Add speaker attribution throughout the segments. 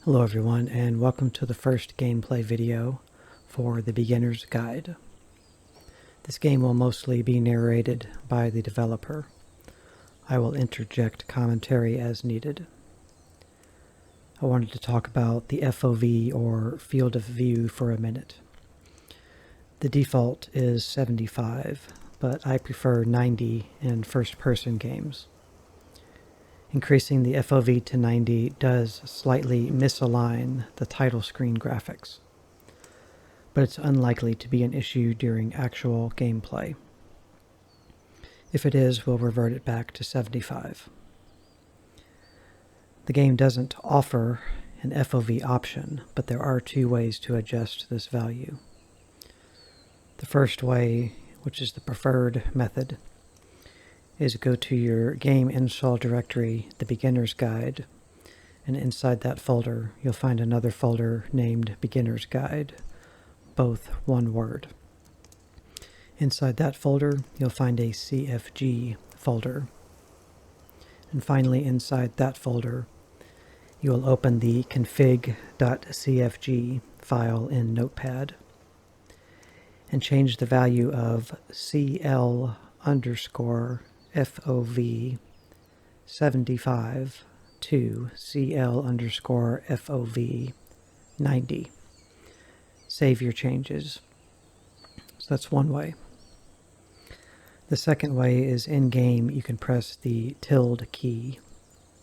Speaker 1: Hello everyone, and welcome to the first gameplay video for the Beginner's Guide. This game will mostly be narrated by the developer. I will interject commentary as needed. I wanted to talk about the FOV, or field of view, for a minute. The default is 75, but I prefer 90 in first-person games. Increasing the FOV to 90 does slightly misalign the title screen graphics, but it's unlikely to be an issue during actual gameplay. If it is, we'll revert it back to 75. The game doesn't offer an FOV option, but there are two ways to adjust this value. The first way, which is the preferred method, is go to your game install directory, the Beginner's Guide, and inside that folder you'll find another folder named Beginner's Guide, both one word. Inside that folder you'll find a CFG folder, and finally inside that folder you will open the config.cfg file in Notepad and change the value of CL_FOV 75 to CL_FOV 90. Save your changes. So that's one way. The second way is in-game you can press the tilde key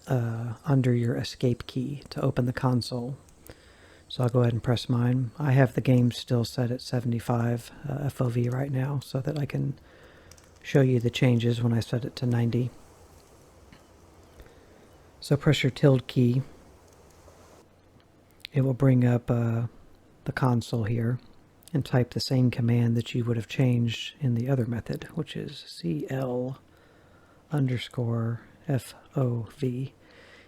Speaker 1: under your escape key to open the console. So I'll go ahead and press mine. I have the game still set at 75 FOV right now so that I can show you the changes when I set it to 90. So press your tilde key. It will bring up the console here and type the same command that you would have changed in the other method, which is CL_FOV.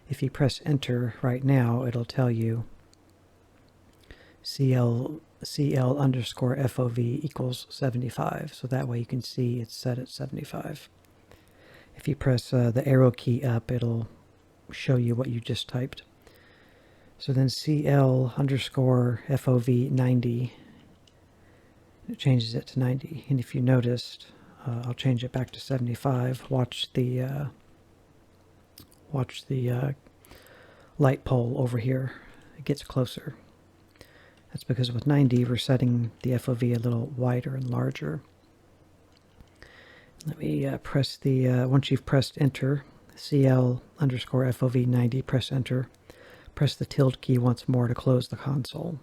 Speaker 1: If you press enter right now, it'll tell you CL_FOV equals 75, so that way you can see it's set at 75. If you press the arrow key up, it'll show you what you just typed. So then CL_FOV 90, it changes it to 90. And if you noticed, I'll change it back to 75. Watch the light pole over here. It gets closer. That's because with 90 we're setting the FOV a little wider and larger. Let me press the, once you've pressed enter, CL_FOV 90, press enter. Press the tilde key once more to close the console.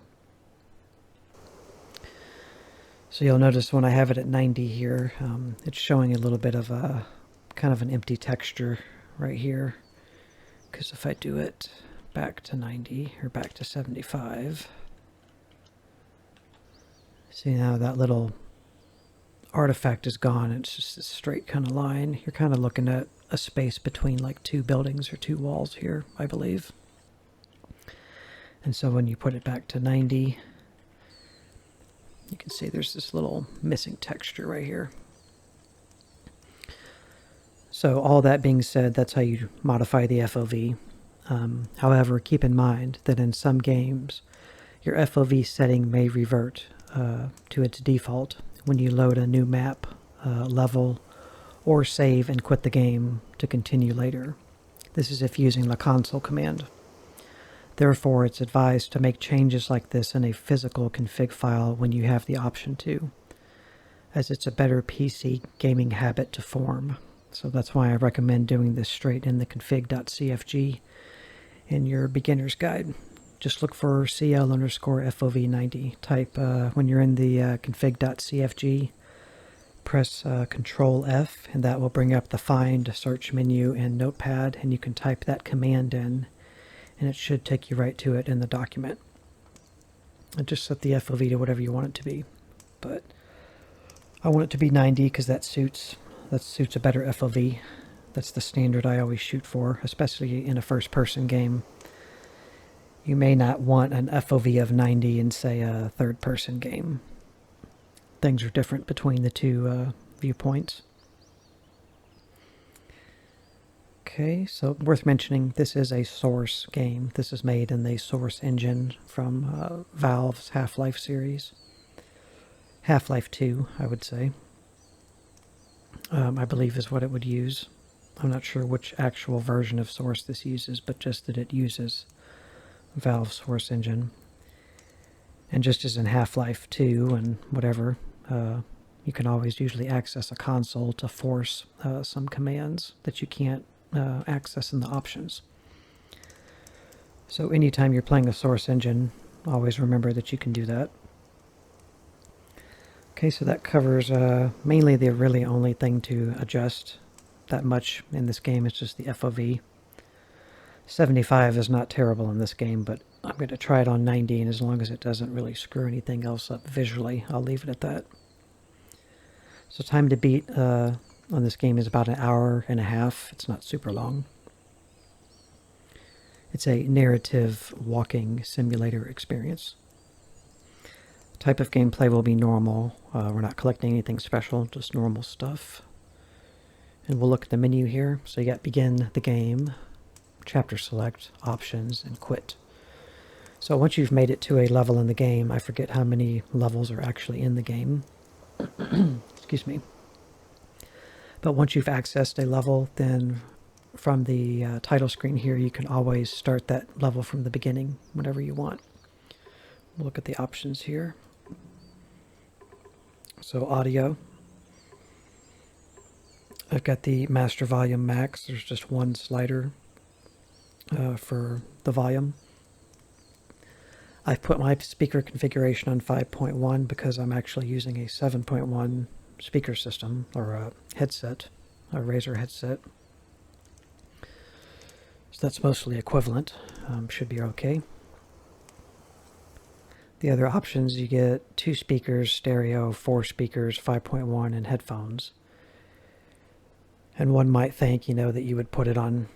Speaker 1: So you'll notice when I have it at 90 here, it's showing a little bit of a kind of an empty texture right here. Because if I do it back to 90 or back to 75, see now that little artifact is gone. It's just a straight kind of line. You're kind of looking at a space between like two buildings or two walls here, I believe. And so when you put it back to 90, you can see there's this little missing texture right here. So all that being said, that's how you modify the FOV. However, keep in mind that in some games, your FOV setting may revert to its default when you load a new map, level, or save and quit the game to continue later. This is if using the console command. Therefore, it's advised to make changes like this in a physical config file when you have the option to, as it's a better PC gaming habit to form. So that's why I recommend doing this straight in the config.cfg in your beginner's guide. Just look for CL_FOV 90. Type, when you're in the config.cfg, press Control F, and that will bring up the Find search menu in Notepad, and you can type that command in, and it should take you right to it in the document. And just set the FOV to whatever you want it to be. But I want it to be 90 because that suits a better FOV. That's the standard I always shoot for, especially in a first-person game. You may not want an FOV of 90 in, say, a third-person game. Things are different between the two viewpoints. Okay, so worth mentioning, this is a Source game. This is made in the Source engine from Valve's Half-Life series. Half-Life 2, I would say. I believe is what it would use. I'm not sure which actual version of Source this uses, but just that it uses Valve's Source engine. And just as in Half-Life 2 and whatever, you can always usually access a console to force some commands that you can't access in the options. So anytime you're playing a Source engine, always remember that you can do that. Okay, so that covers mainly the really only thing to adjust that much in this game is just the FOV. 75 is not terrible in this game, but I'm going to try it on 90, and as long as it doesn't really screw anything else up visually, I'll leave it at that. So time to beat on this game is about an hour and a half. It's not super long. It's a narrative walking simulator experience. Type of gameplay will be normal. We're not collecting anything special, just normal stuff. And we'll look at the menu here. So you got begin the game, chapter select, options, and quit. So once you've made it to a level in the game, I forget how many levels are actually in the game. Excuse me. But once you've accessed a level, then from the title screen here, you can always start that level from the beginning whenever you want. We'll look at the options here. So audio. I've got the master volume max. There's just one slider for the volume. I've put my speaker configuration on 5.1 because I'm actually using a 7.1 speaker system, or a headset, a Razer headset. So that's mostly equivalent. Should be okay. The other options, you get 2 speakers, stereo, 4 speakers, 5.1, and headphones. And one might think, that you would put it on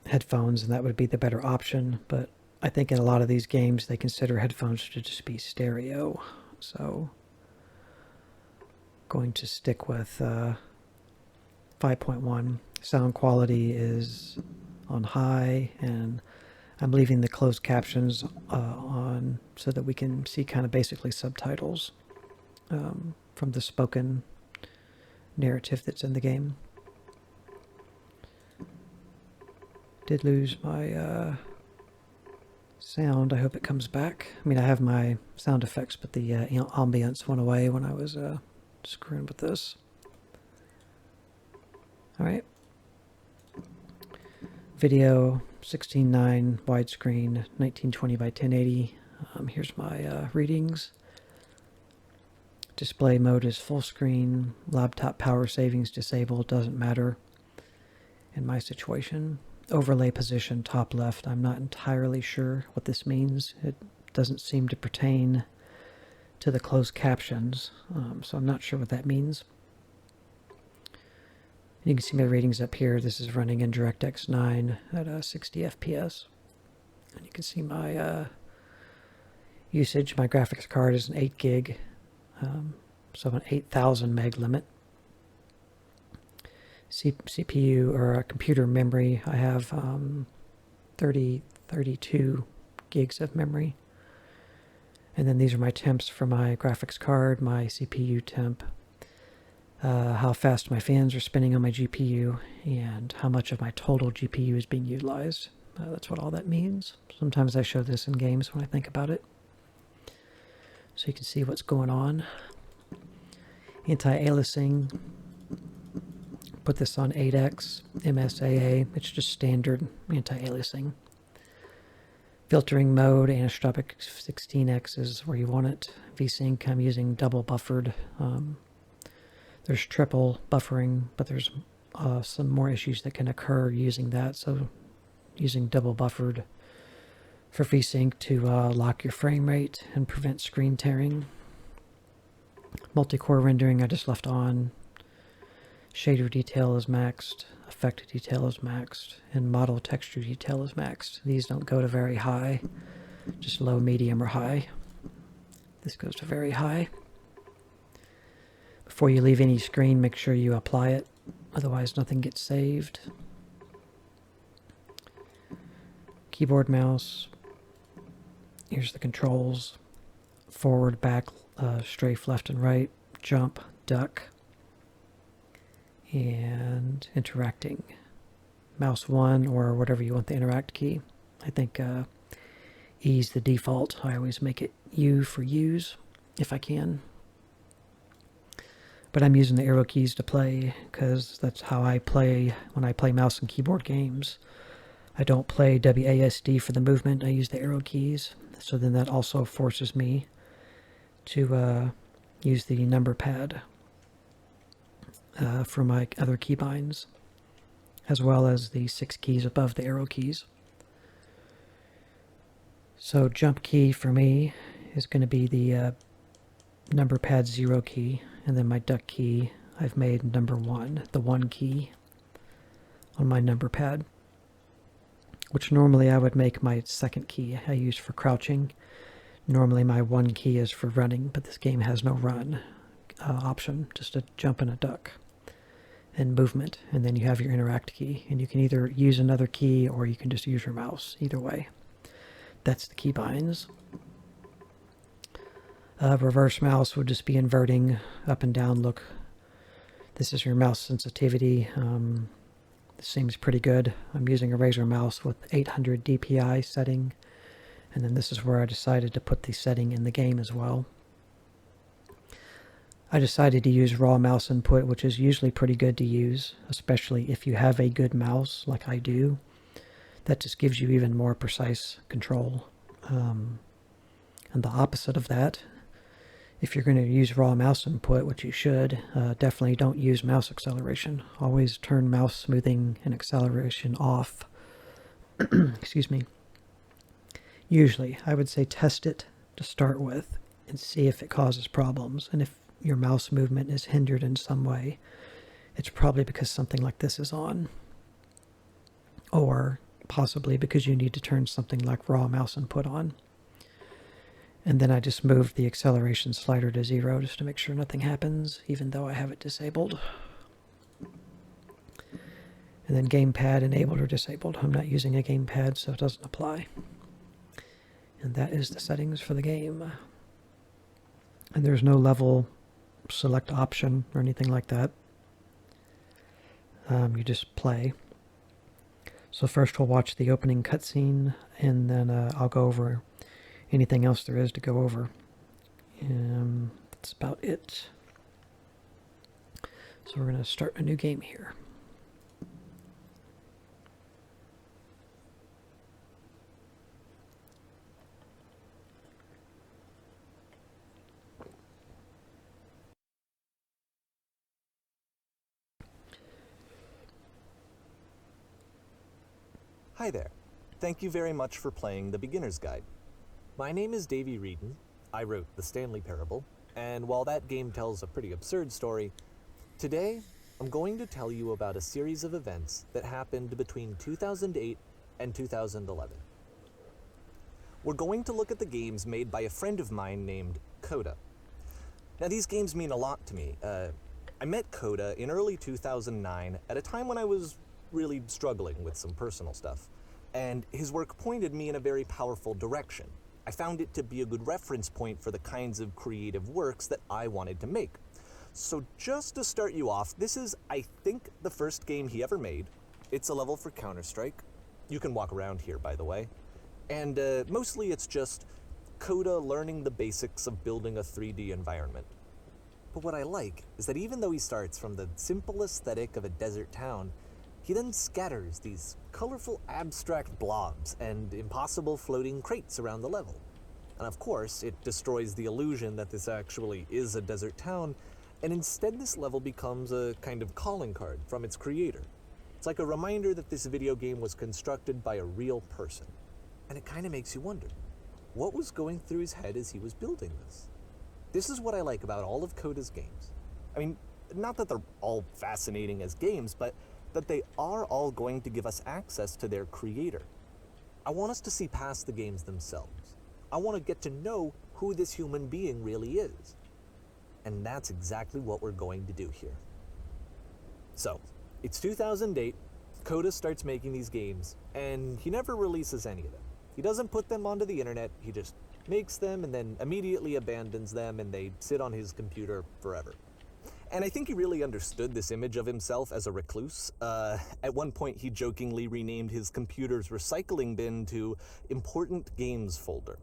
Speaker 1: headphones and that would be the better option, but I think in a lot of these games they consider headphones to just be stereo. So going to stick with 5.1. Sound quality is on high, and I'm leaving the closed captions on so that we can see kind of basically subtitles from the spoken narrative that's in the game. Did lose my sound. I hope it comes back. I mean, I have my sound effects, but the ambience went away when I was screwing with this. Alright. Video 16:9 widescreen, 1920 by 1080. Here's my readings. Display mode is full screen. Laptop power savings disabled. Doesn't matter in my situation. Overlay position top left. I'm not entirely sure what this means. It doesn't seem to pertain to the closed captions, so I'm not sure what that means. You can see my ratings up here. This is running in DirectX 9 at 60 FPS. And you can see my usage. My graphics card is an 8 gig, so an 8,000 meg limit. CPU or computer memory, I have 32 gigs of memory. And then these are my temps for my graphics card, my CPU temp, how fast my fans are spinning on my GPU, and how much of my total GPU is being utilized. That's what all that means. Sometimes I show this in games when I think about it, so you can see what's going on. Anti-aliasing. Put this on 8x, MSAA, it's just standard anti-aliasing. Filtering mode, anisotropic 16x is where you want it. VSync, I'm using double buffered. There's triple buffering, but there's some more issues that can occur using that, so using double buffered for VSync to lock your frame rate and prevent screen tearing. Multi-core rendering I just left on. Shader detail is maxed, effect detail is maxed, and model texture detail is maxed. These don't go to very high, just low, medium, or high. This goes to very high. Before you leave any screen, make sure you apply it, otherwise nothing gets saved. keyboard mouse. Here's the controls. Forward, back, strafe, left and right, jump, duck, and interacting. Mouse 1 or whatever you want the interact key. I think E is the default. I always make it U for use if I can. But I'm using the arrow keys to play because that's how I play when I play mouse and keyboard games. I don't play WASD for the movement. I use the arrow keys. So then that also forces me to use the number pad for my other keybinds, as well as the 6 keys above the arrow keys. So jump key for me is going to be the number pad 0 key, and then my duck key I've made number 1, the 1 key on my number pad, which normally I would make my second key I use for crouching. Normally my 1 key is for running, but this game has no run option, just a jump and a duck and movement, and then you have your interact key, and you can either use another key or you can just use your mouse. Either way, that's the keybinds. Reverse mouse would just be inverting up and down. Look, this is your mouse sensitivity. This seems pretty good. I'm using a Razer mouse with 800 DPI setting, and then this is where I decided to put the setting in the game as well. I decided to use raw mouse input, which is usually pretty good to use, especially if you have a good mouse like I do. That just gives you even more precise control. And the opposite of that, if you're going to use raw mouse input, which you should, definitely don't use mouse acceleration. Always turn mouse smoothing and acceleration off. Excuse me. Usually, I would say test it to start with and see if it causes problems. And if your mouse movement is hindered in some way, it's probably because something like this is on. Or possibly because you need to turn something like raw mouse input on. And then I just moved the acceleration slider to 0 just to make sure nothing happens, even though I have it disabled. And then gamepad enabled or disabled. I'm not using a gamepad, so it doesn't apply. And that is the settings for the game. And there's no level select option or anything like that. You just play. So first we'll watch the opening cutscene, and then I'll go over anything else there is to go over. That's about it. So we're going to start a new game here.
Speaker 2: Hi there. Thank you very much for playing the Beginner's Guide. My name is Davey Reedon. I wrote The Stanley Parable, and while that game tells a pretty absurd story, today I'm going to tell you about a series of events that happened between 2008 and 2011. We're going to look at the games made by a friend of mine named Coda. Now, these games mean a lot to me. I met Coda in early 2009 at a time when I was really struggling with some personal stuff, and his work pointed me in a very powerful direction. I found it to be a good reference point for the kinds of creative works that I wanted to make. So just to start you off, this is, I think, the first game he ever made. It's a level for Counter-Strike. You can walk around here, by the way. And mostly it's just Coda learning the basics of building a 3D environment. But what I like is that even though he starts from the simple aesthetic of a desert town, he then scatters these colorful abstract blobs and impossible floating crates around the level. And of course, it destroys the illusion that this actually is a desert town, and instead this level becomes a kind of calling card from its creator. It's like a reminder that this video game was constructed by a real person. And it kind of makes you wonder, what was going through his head as he was building this? This is what I like about all of Coda's games. I mean, not that they're all fascinating as games, but that they are all going to give us access to their creator. I want us to see past the games themselves. I want to get to know who this human being really is. And that's exactly what we're going to do here. So, it's 2008, Coda starts making these games, and he never releases any of them. He doesn't put them onto the internet, he just makes them and then immediately abandons them, and they sit on his computer forever. And I think he really understood this image of himself as a recluse. At one point, he jokingly renamed his computer's recycling bin to Important Games Folder.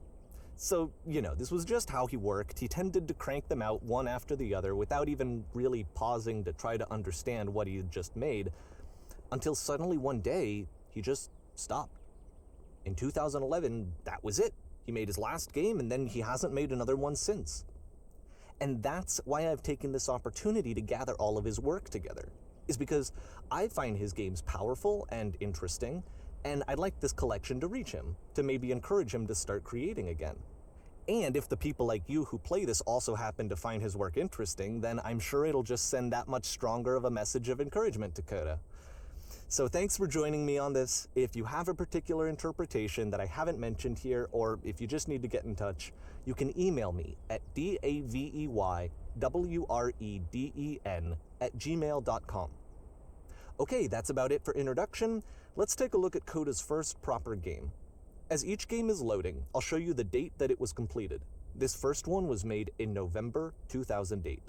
Speaker 2: So, this was just how he worked. He tended to crank them out one after the other without even really pausing to try to understand what he had just made, until suddenly one day, he just stopped. In 2011, that was it. He made his last game, and then he hasn't made another one since. And that's why I've taken this opportunity to gather all of his work together, is because I find his games powerful and interesting, and I'd like this collection to reach him, to maybe encourage him to start creating again. And if the people like you who play this also happen to find his work interesting, then I'm sure it'll just send that much stronger of a message of encouragement to Coda. So thanks for joining me on this. If you have a particular interpretation that I haven't mentioned here, or if you just need to get in touch, you can email me at daveywreden@gmail.com. Okay, that's about it for introduction. Let's take a look at Coda's first proper game. As each game is loading, I'll show you the date that it was completed. This first one was made in November 2008.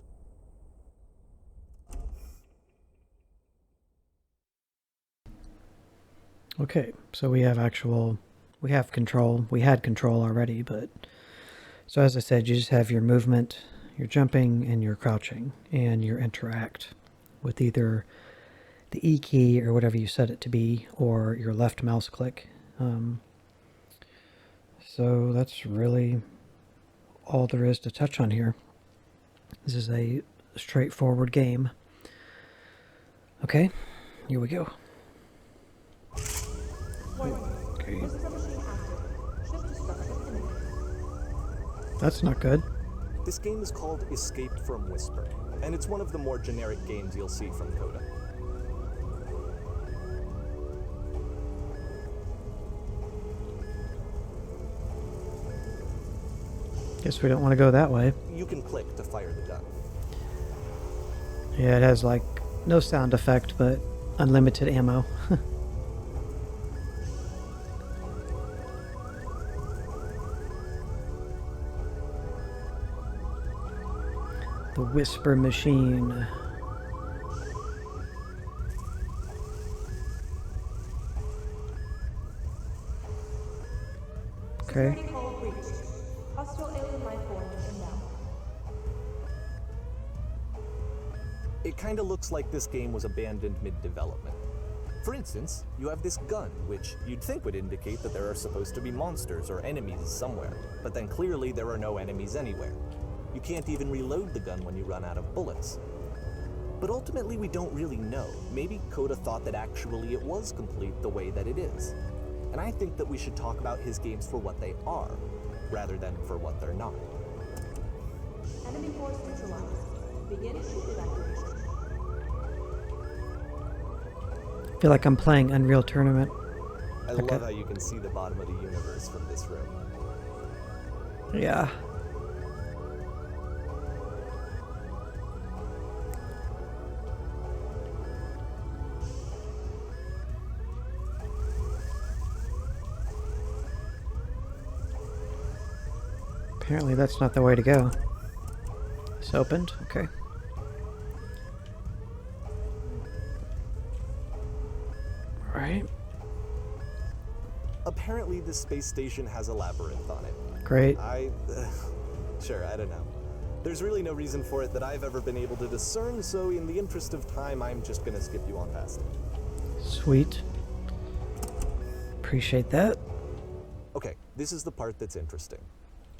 Speaker 1: Okay, so we have control. We had control already, but so as I said, you just have your movement, your jumping, and your crouching, and your interact with either the E key or whatever you set it to be, or your left mouse click. So that's really all there is to touch on here. This is a straightforward game. Okay, here we go. Okay. That's not good.
Speaker 2: This game is called Escape from Whisper, and it's one of the more generic games you'll see from Coda.
Speaker 1: Guess we don't want to go that way.
Speaker 2: You can click to fire the gun.
Speaker 1: Yeah, it has like no sound effect, but unlimited ammo. The Whisper Machine. Okay.
Speaker 2: It kinda looks like this game was abandoned mid-development. For instance, you have this gun, which you'd think would indicate that there are supposed to be monsters or enemies somewhere, but then clearly there are no enemies anywhere. You can't even reload the gun when you run out of bullets. But ultimately we don't really know. Maybe Coda thought that actually it was complete the way that it is. And I think that we should talk about his games for what they are, rather than for what they're not.
Speaker 3: Enemy force neutralized. Begin shield evacuation.
Speaker 1: I feel like I'm playing Unreal Tournament.
Speaker 2: I love how you can see the bottom of the universe from this room.
Speaker 1: Yeah. Apparently that's not the way to go. It's opened? Okay. Alright.
Speaker 2: Apparently this space station has a labyrinth on it.
Speaker 1: Great.
Speaker 2: Sure, I don't know. There's really no reason for it that I've ever been able to discern, so in the interest of time, I'm just gonna skip you on past it.
Speaker 1: Sweet. Appreciate that.
Speaker 2: Okay, this is the part that's interesting.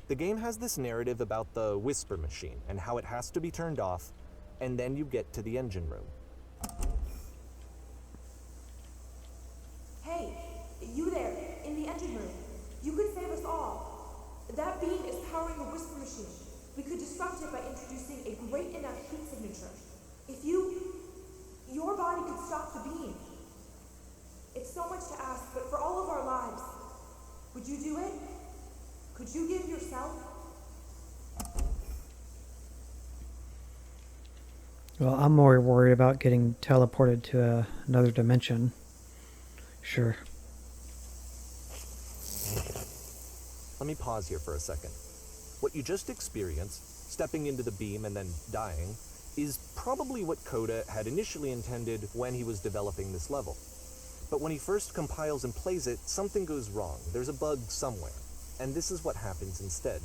Speaker 2: The game has this narrative about the Whisper Machine and how it has to be turned off, and then you get to the engine room.
Speaker 3: Hey, you there, in the engine room. You could save us all. That beam is powering the Whisper Machine. We could disrupt it by introducing a great enough heat signature. If your body could stop the beam. It's so much to ask, but for all of our lives, would you do it? Could you give yourself?
Speaker 1: Well, I'm more worried about getting teleported to another dimension. Sure.
Speaker 2: Let me pause here for a second. What you just experienced, stepping into the beam and then dying, is probably what Coda had initially intended when he was developing this level. But when he first compiles and plays it, something goes wrong. There's a bug somewhere. And this is what happens instead.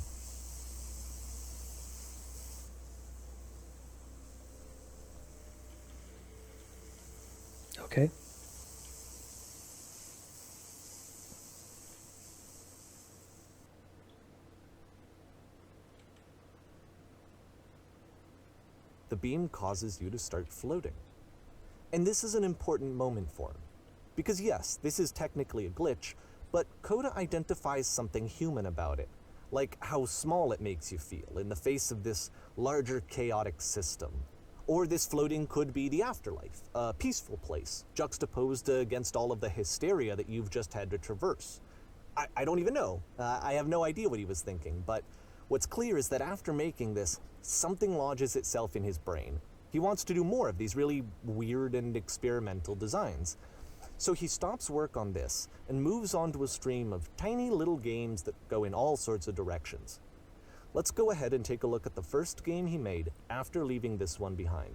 Speaker 1: Okay.
Speaker 2: The beam causes you to start floating. And this is an important moment for him. Because yes, this is technically a glitch, but Coda identifies something human about it, like how small it makes you feel in the face of this larger chaotic system. Or this floating could be the afterlife, a peaceful place, juxtaposed against all of the hysteria that you've just had to traverse. I don't even know. I have no idea what he was thinking, but what's clear is that after making this, something lodges itself in his brain. He wants to do more of these really weird and experimental designs. So he stops work on this and moves on to a stream of tiny little games that go in all sorts of directions. Let's go ahead and take a look at the first game he made after leaving this one behind.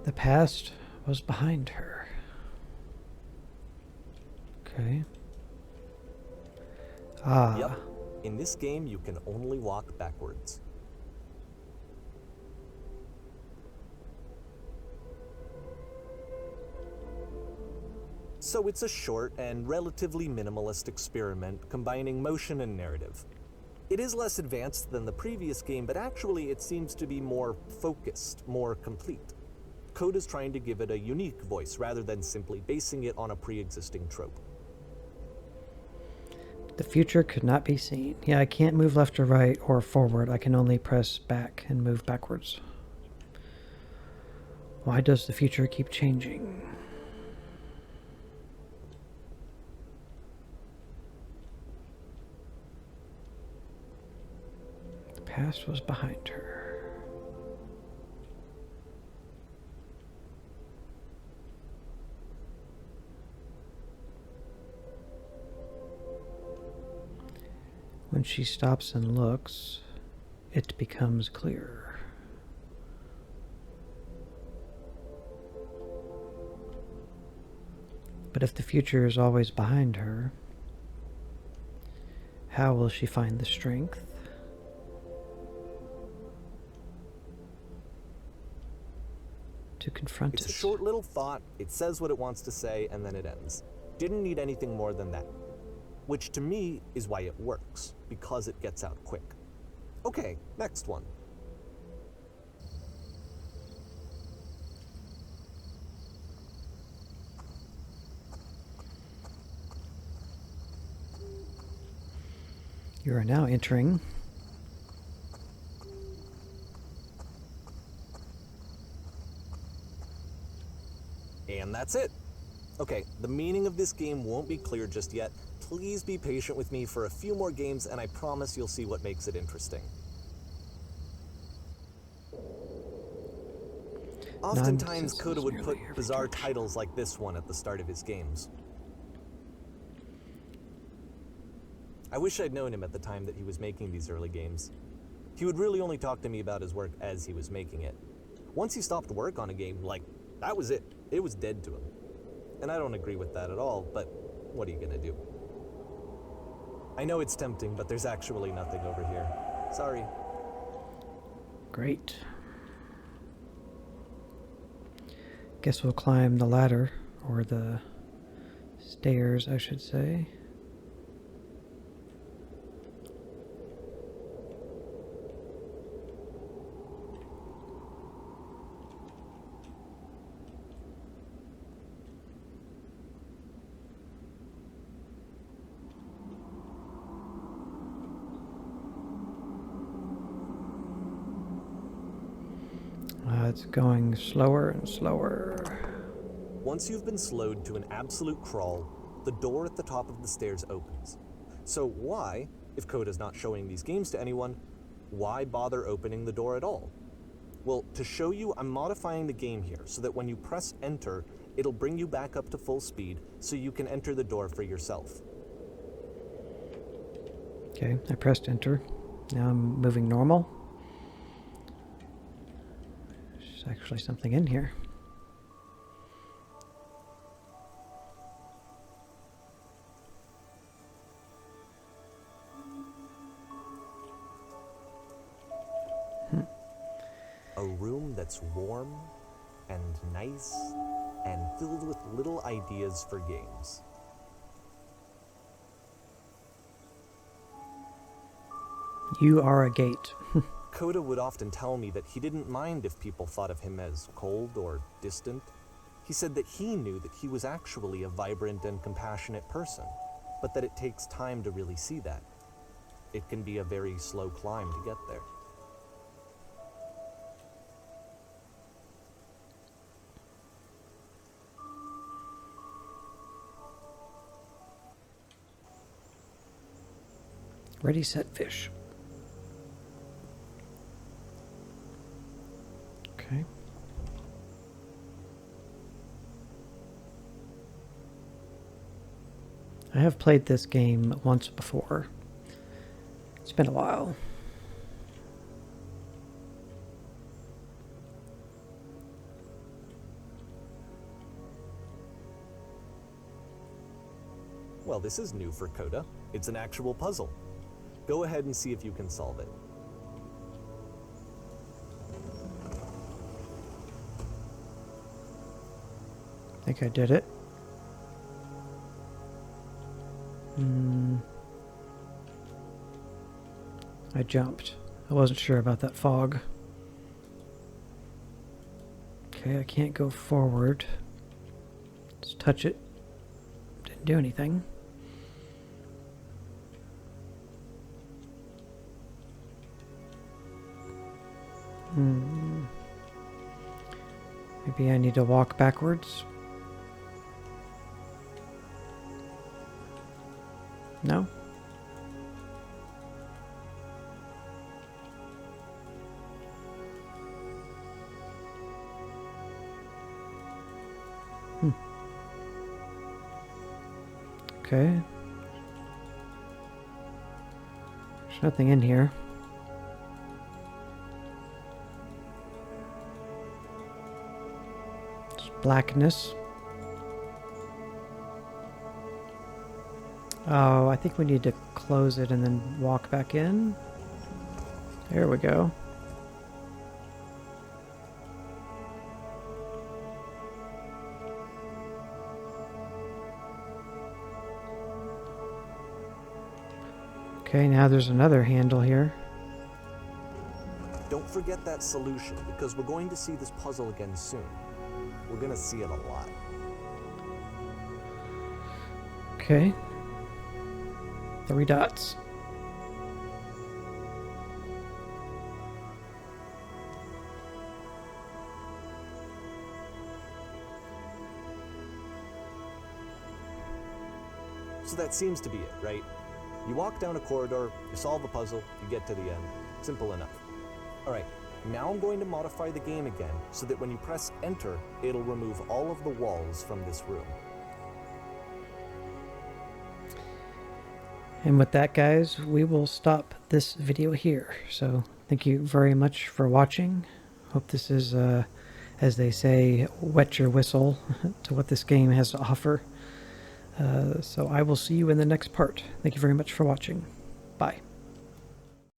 Speaker 1: The past was behind her. Okay. Ah.
Speaker 2: Yep, in this game you can only walk backwards. So it's a short and relatively minimalist experiment combining motion and narrative. It is less advanced than the previous game, but actually it seems to be more focused, more complete. Coda's trying to give it a unique voice rather than simply basing it on a pre-existing trope.
Speaker 1: The future could not be seen. Yeah, I can't move left or right or forward. I can only press back and move backwards. Why does the future keep changing? The past was behind her. When she stops and looks, it becomes clearer. But if the future is always behind her, how will she find the strength to confront it?
Speaker 2: It's a short little thought, it says what it wants to say, and then it ends. Didn't need anything more than that. Which to me is why it works, because it gets out quick. Okay, next one.
Speaker 1: You are now entering
Speaker 2: And that's it. Okay, the meaning of this game won't be clear just yet. Please be patient with me for a few more games, and I promise you'll see what makes it interesting. Oftentimes, Coda would put bizarre titles like this one at the start of his games. I wish I'd known him at the time that he was making these early games. He would really only talk to me about his work as he was making it. Once he stopped work on a game, like, that was it. It was dead to him. And I don't agree with that at all, but what are you gonna do? I know it's tempting, but there's actually nothing over here. Sorry.
Speaker 1: Great. Guess we'll climb the ladder, or the stairs, I should say. It's going slower and slower.
Speaker 2: Once you've been slowed to an absolute crawl, the door at the top of the stairs opens. So why, if Coda's not showing these games to anyone, Why bother opening the door at all? Well, to show you, I'm modifying the game here so that when you press enter, it'll bring you back up to full speed so you can enter the door for yourself.
Speaker 1: Okay, I pressed enter. Now I'm moving normal. There's actually something in here.
Speaker 2: A room that's warm and nice and filled with little ideas for games.
Speaker 1: You are a gate.
Speaker 2: Coda would often tell me that he didn't mind if people thought of him as cold or distant. He said that he knew that he was actually a vibrant and compassionate person, but that it takes time to really see that. It can be a very slow climb to get there.
Speaker 1: Ready, set, fish. Okay. I have played this game once before. It's been a while.
Speaker 2: Well, this is new for Coda. It's an actual puzzle. Go ahead and see if you can solve it.
Speaker 1: I think I did it. I jumped. I wasn't sure about that fog. Okay, I can't go forward. Just touch it. Didn't do anything. Maybe I need to walk backwards. No? Okay. There's nothing in here. Just blackness. Oh, I think we need to close it and then walk back in. There we go. Okay, now there's another handle here.
Speaker 2: Don't forget that solution, because we're going to see this puzzle again soon. We're going to see it a lot.
Speaker 1: Okay. 3 dots.
Speaker 2: So that seems to be it, right? You walk down a corridor, you solve a puzzle, you get to the end. Simple enough. Alright, now I'm going to modify the game again so that when you press enter, it'll remove all of the walls from this room.
Speaker 1: And with that, guys, we will stop this video here. So thank you very much for watching. Hope this is, as they say, wet your whistle to what this game has to offer. So I will see you in the next part. Thank you very much for watching. Bye.